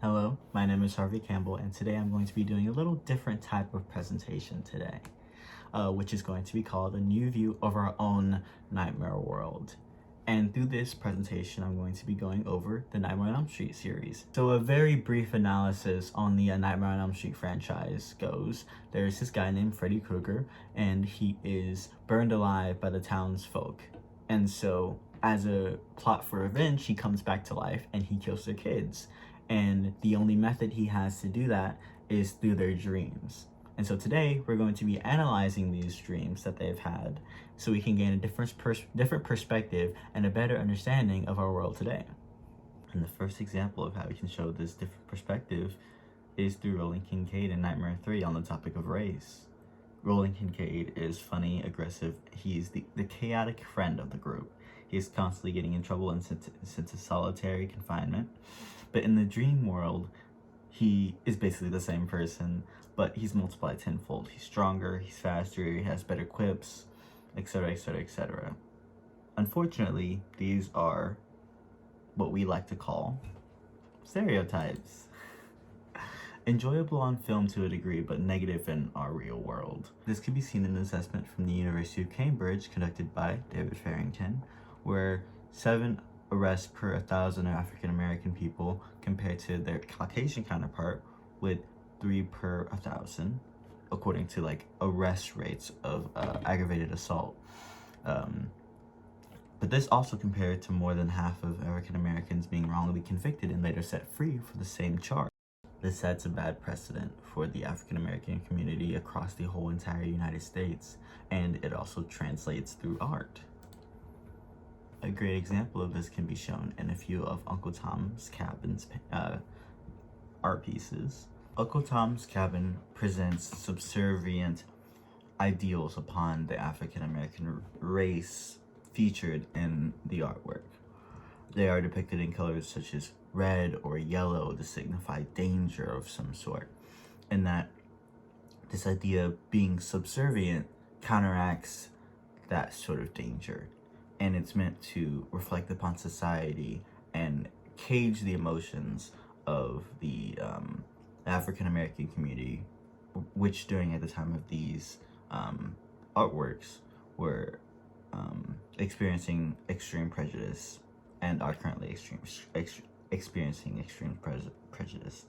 Hello, my name is Harvey Campbell, and today I'm going to be doing a little different type of presentation today, which is going to be called a new view of our own nightmare world. And through this presentation, I'm going to be going over the Nightmare on Elm Street series. So a very brief analysis on the Nightmare on Elm Street franchise goes, there's this guy named Freddy Krueger, and he is burned alive by the townsfolk. And so as a plot for revenge, he comes back to life and he kills their kids. And the only method he has to do that is through their dreams. And so today we're going to be analyzing these dreams that they've had so we can gain a different perspective and a better understanding of our world today. And the first example of how we can show this different perspective is through Roland Kincaid in Nightmare 3 on the topic of race. Roland Kincaid is funny, aggressive. He's the chaotic friend of the group. He's constantly getting in trouble and sent to solitary confinement. But in the dream world, he is basically the same person, but he's multiplied tenfold. He's stronger, he's faster, he has better quips, etc., etc., etc. Unfortunately, these are what we like to call stereotypes. Enjoyable on film to a degree, but negative in our real world. This can be seen in an assessment from the University of Cambridge conducted by David Farrington, where 7 arrests per 1,000 African American people compared to their Caucasian counterpart with 3 per 1,000, according to like arrest rates of aggravated assault. But this also compared to more than half of African Americans being wrongly convicted and later set free for the same charge. This sets a bad precedent for the African American community across the whole entire United States, and it also translates through art. A great example of this can be shown in a few of Uncle Tom's Cabin's art pieces. Uncle Tom's Cabin presents subservient ideals upon the African American race featured in the artwork. They are depicted in colors such as red or yellow to signify danger of some sort, and that this idea of being subservient counteracts that sort of danger. And it's meant to reflect upon society and cage the emotions of the African American community, which during at the time of these artworks were experiencing extreme prejudice and are currently experiencing extreme prejudice.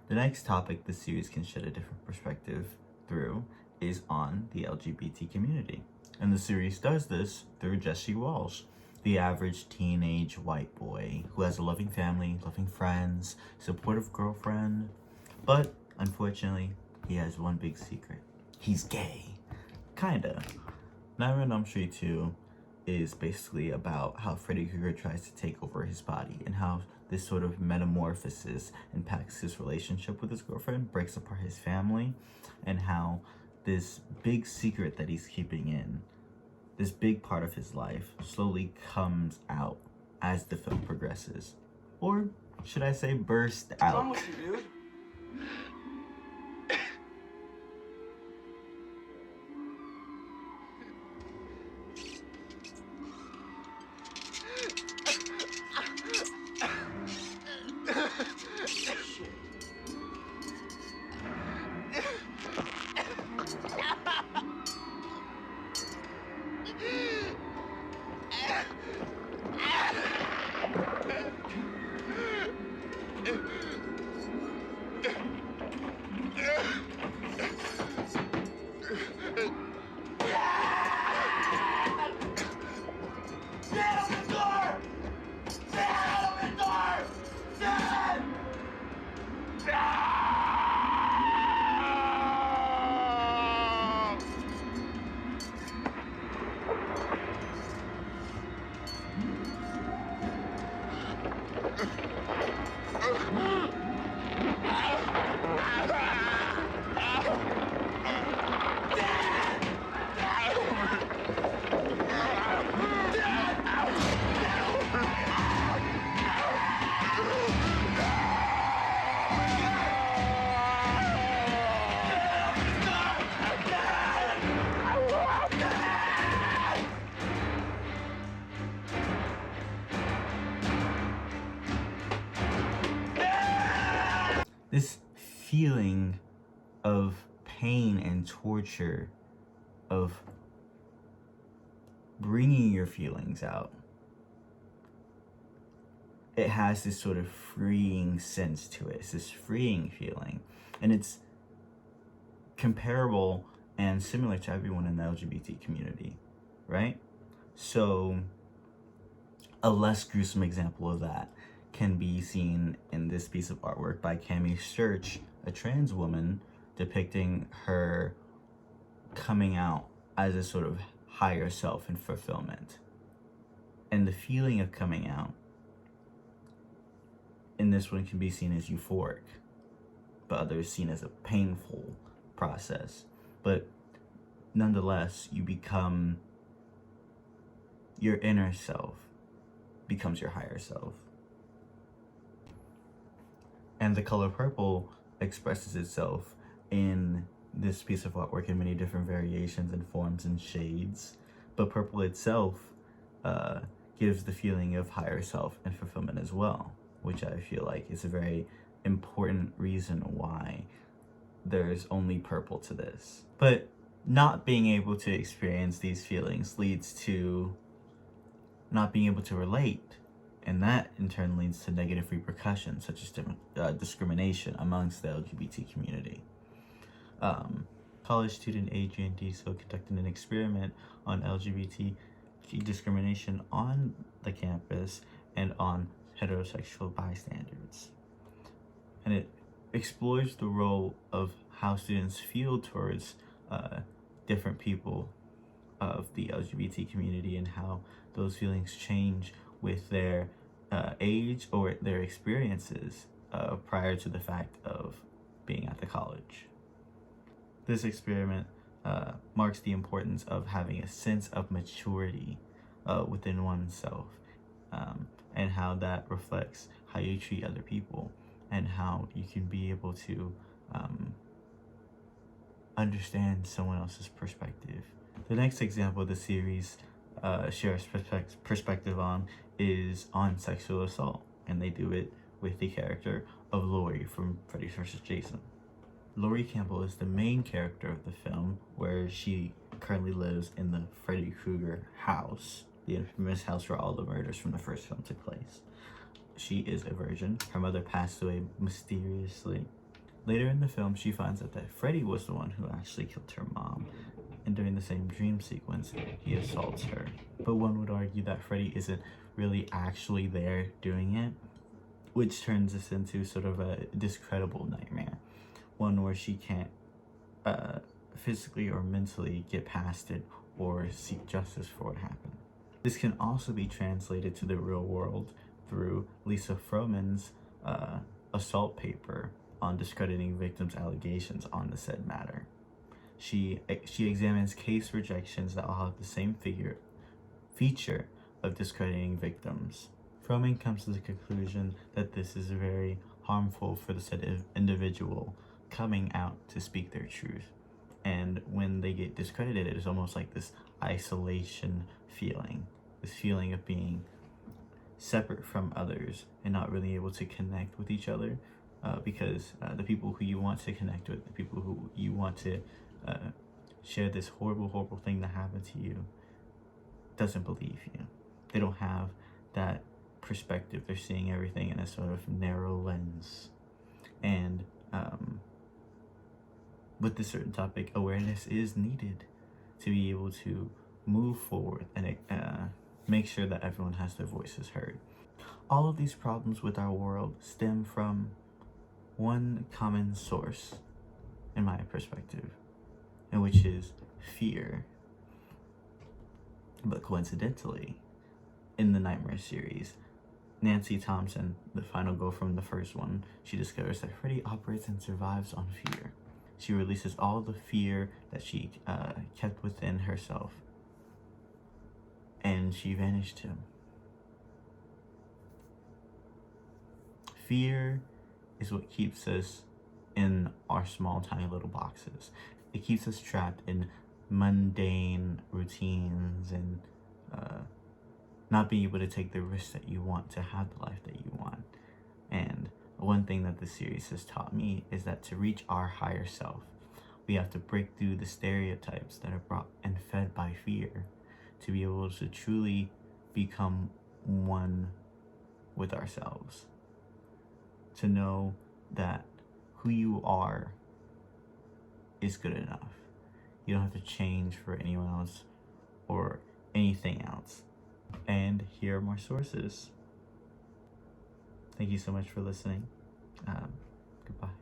The next topic the series can shed a different perspective through is on the LGBT community. And the series does this through Jesse Walsh, the average teenage white boy who has a loving family, loving friends, supportive girlfriend, but unfortunately, he has one big secret. He's gay. Kinda. Nightmare on Elm Street 2 is basically about how Freddy Krueger tries to take over his body and how this sort of metamorphosis impacts his relationship with his girlfriend, breaks apart his family, and how this big secret that he's keeping in, this big part of his life, slowly comes out as the film progresses. Or should I say burst out. What's wrong with you, dude? This feeling of pain and torture, of bringing your feelings out, it has this sort of freeing sense to it. It's this freeing feeling. And it's comparable and similar to everyone in the LGBT community, right? So a less gruesome example of that can be seen in this piece of artwork by Cami Sturch, a trans woman, depicting her coming out as a sort of higher self and fulfillment. And the feeling of coming out in this one can be seen as euphoric, but others seen as a painful process. But nonetheless, you become, your inner self becomes your higher self. And the color purple expresses itself in this piece of artwork in many different variations and forms and shades. But purple itself gives the feeling of higher self and fulfillment as well, which I feel like is a very important reason why there's only purple to this. But not being able to experience these feelings leads to not being able to relate, and that in turn leads to negative repercussions such as discrimination amongst the LGBT community. College student Adrian Diesel conducted an experiment on LGBT discrimination on the campus and on heterosexual bystanders. And it explores the role of how students feel towards different people of the LGBT community and how those feelings change with their age or their experiences prior to the fact of being at the college. This experiment marks the importance of having a sense of maturity within oneself, and how that reflects how you treat other people and how you can be able to understand someone else's perspective. The next example of the series shares perspective on is on sexual assault, and they do it with the character of Laurie from Freddy vs. Jason. Laurie Campbell is the main character of the film, where she currently lives in the Freddy Krueger house, the infamous house where all the murders from the first film took place. She is a virgin. Her mother passed away mysteriously. Later in the film, she finds out that Freddy was the one who actually killed her mom, and during the same dream sequence, he assaults her. But one would argue that Freddy isn't really actually there doing it, which turns this into sort of a discredible nightmare. One where she can't physically or mentally get past it or seek justice for what happened. This can also be translated to the real world through Lisa Froman's assault paper on discrediting victims' allegations on the said matter. She examines case rejections that all have the same feature of discrediting victims. Froman comes to the conclusion that this is very harmful for the said individual coming out to speak their truth. And when they get discredited, it is almost like this isolation feeling, this feeling of being separate from others and not really able to connect with each other, because the people who you want to connect with, the people who you want to share this horrible thing that happened to you, doesn't believe you. They don't have that perspective. They're seeing everything in a sort of narrow lens. And with this certain topic, awareness is needed to be able to move forward and make sure that everyone has their voices heard. All of these problems with our world stem from one common source, in my perspective, and which is fear. But coincidentally, in the Nightmare series, Nancy Thompson, the final girl from the first one, she discovers that Freddy operates and survives on fear. She releases all the fear that she kept within herself, and she vanished him. Fear is what keeps us in our small, tiny little boxes. It keeps us trapped in mundane routines and not being able to take the risks that you want to have the life that you want. And One thing that this series has taught me is that to reach our higher self, we have to break through the stereotypes that are brought and fed by fear to be able to truly become one with ourselves. To know that who you are is good enough. You don't have to change for anyone else or anything else. And here are more sources. Thank you so much for listening. Goodbye.